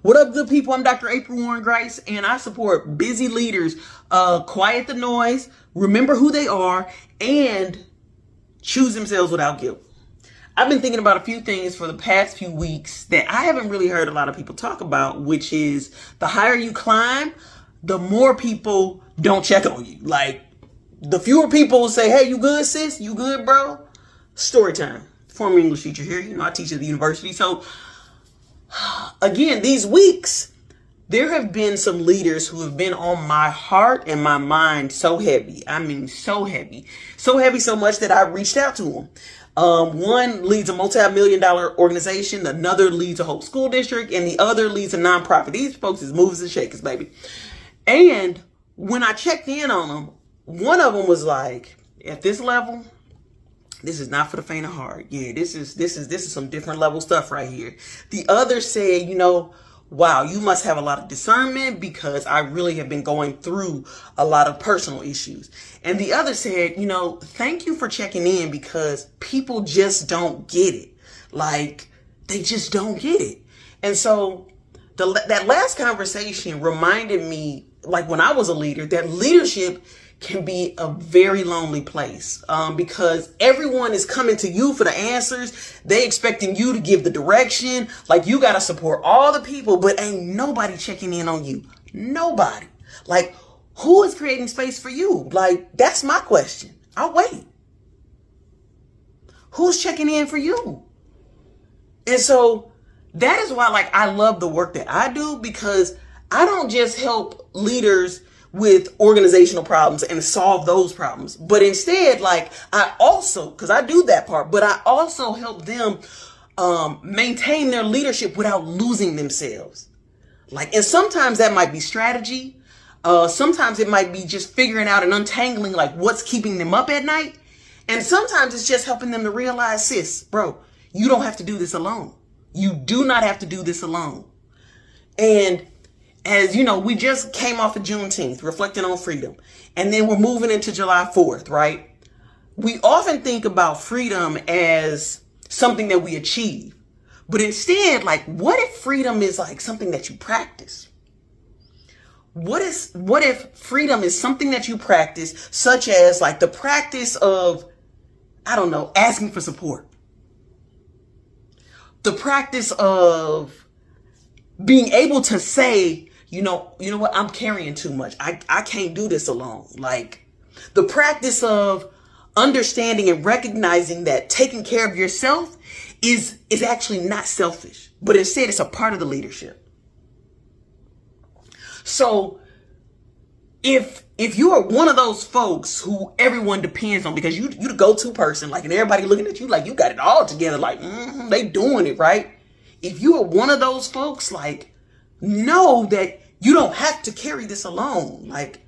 What up, good people? I'm Dr. April Warren Grice, and I support busy leaders. Quiet the noise, remember who they are, and choose themselves without guilt. I've been thinking about a few things for the past few weeks that I haven't really heard a lot of people talk about, which is the higher you climb, the more people don't check on you. Like, the fewer people say, hey, you good, sis? You good, bro? Story time. Former English teacher here. I teach at the university. So, again, these weeks, there have been some leaders who have been on my heart and my mind so heavy. I mean, so heavy. So heavy, so much that I reached out to them. One leads a multi-million-dollar organization, another leads a whole school district, and the other leads a nonprofit. These folks is movers and shakers, baby. And when I checked in on them, one of them was like, at this level, this is not for the faint of heart. Yeah, this is some different level stuff right here. The other said, wow, you must have a lot of discernment because I really have been going through a lot of personal issues. And the other said, thank you for checking in because people just don't get it. Like, they just don't get it. And so that last conversation reminded me, like when I was a leader, that leadership can be a very lonely place because everyone is coming to you for the answers. They expecting you to give the direction. Like, you got to support all the people, but ain't nobody checking in on you. Nobody. Like, who is creating space for you? Like, that's my question. I'll wait. Who's checking in for you? And so that is why, like, I love the work that I do, because I don't just help leaders with organizational problems and solve those problems, but instead, like, I also, because I do that part, but I also help them maintain their leadership without losing themselves. Like, and sometimes that might be strategy. Sometimes it might be just figuring out and untangling, like, what's keeping them up at night. And sometimes it's just helping them to realize, sis, bro, you don't have to do this alone. You do not have to do this alone. And as you know, we just came off of Juneteenth, reflecting on freedom. And then we're moving into July 4th, right? We often think about freedom as something that we achieve. But instead, like, what if freedom is like something that you practice? What if freedom is something that you practice, such as like the practice of, I don't know, asking for support? The practice of being able to say, you know what, I'm carrying too much. I can't do this alone. Like, the practice of understanding and recognizing that taking care of yourself is actually not selfish, but instead it's a part of the leadership. So if you are one of those folks who everyone depends on because you the go-to person, like, and everybody looking at you like you got it all together, like, they doing it right. If you are one of those folks, like, know that you don't have to carry this alone. Like,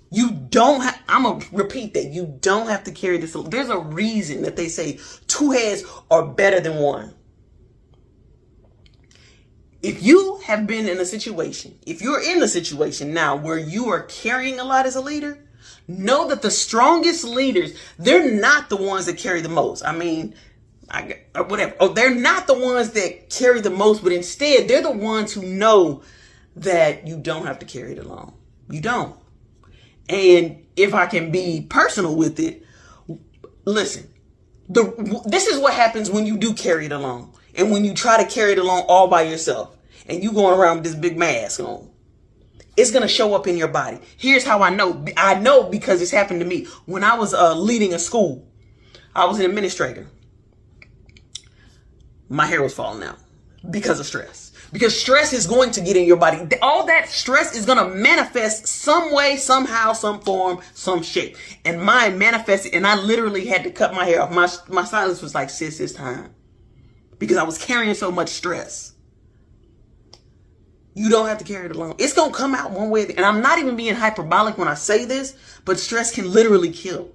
you don't have, I'm going to repeat that. You don't have to carry this alone. There's a reason that they say two heads are better than one. If you have been in a situation, if you're in a situation now where you are carrying a lot as a leader, know that the strongest leaders, they're not the ones that carry the most. I mean, whatever. Oh, they're not the ones that carry the most, but instead they're the ones who know that you don't have to carry it alone. You don't. And if I can be personal with it, listen, this is what happens when you do carry it alone. And when you try to carry it along all by yourself and you going around with this big mask on, it's going to show up in your body. Here's how I know. I know because it's happened to me. When I was leading a school, I was an administrator. My hair was falling out because of stress. Because stress is going to get in your body. All that stress is going to manifest some way, somehow, some form, some shape. And mine manifested, and I literally had to cut my hair off. My stylist was like, sis, it's time. Because I was carrying so much stress. You don't have to carry it alone. It's going to come out one way. And I'm not even being hyperbolic when I say this, but stress can literally kill.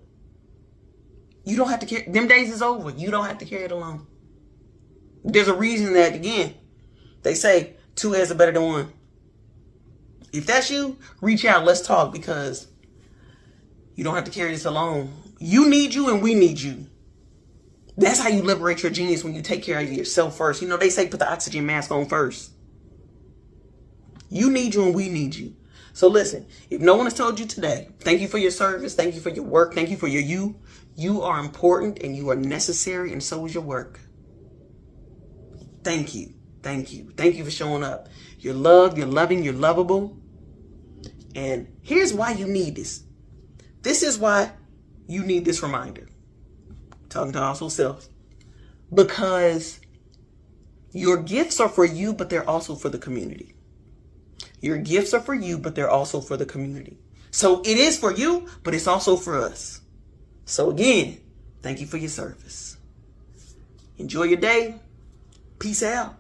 You don't have to carry, them days is over. You don't have to carry it alone. There's a reason that, again, they say two heads are better than one. If that's you, reach out. Let's talk, because you don't have to carry this alone. You need you and we need you. That's how you liberate your genius, when you take care of yourself first. They say put the oxygen mask on first. You need you and we need you. So listen, if no one has told you today, thank you for your service, thank you for your work, thank you for your you. You are important and you are necessary, and so is your work. Thank you. Thank you. Thank you for showing up. You're loved, you're loving, you're lovable. And here's why you need this. This is why you need this reminder. Talking to also self. Because your gifts are for you, but they're also for the community. Your gifts are for you, but they're also for the community. So it is for you, but it's also for us. So again, thank you for your service. Enjoy your day. Peace out.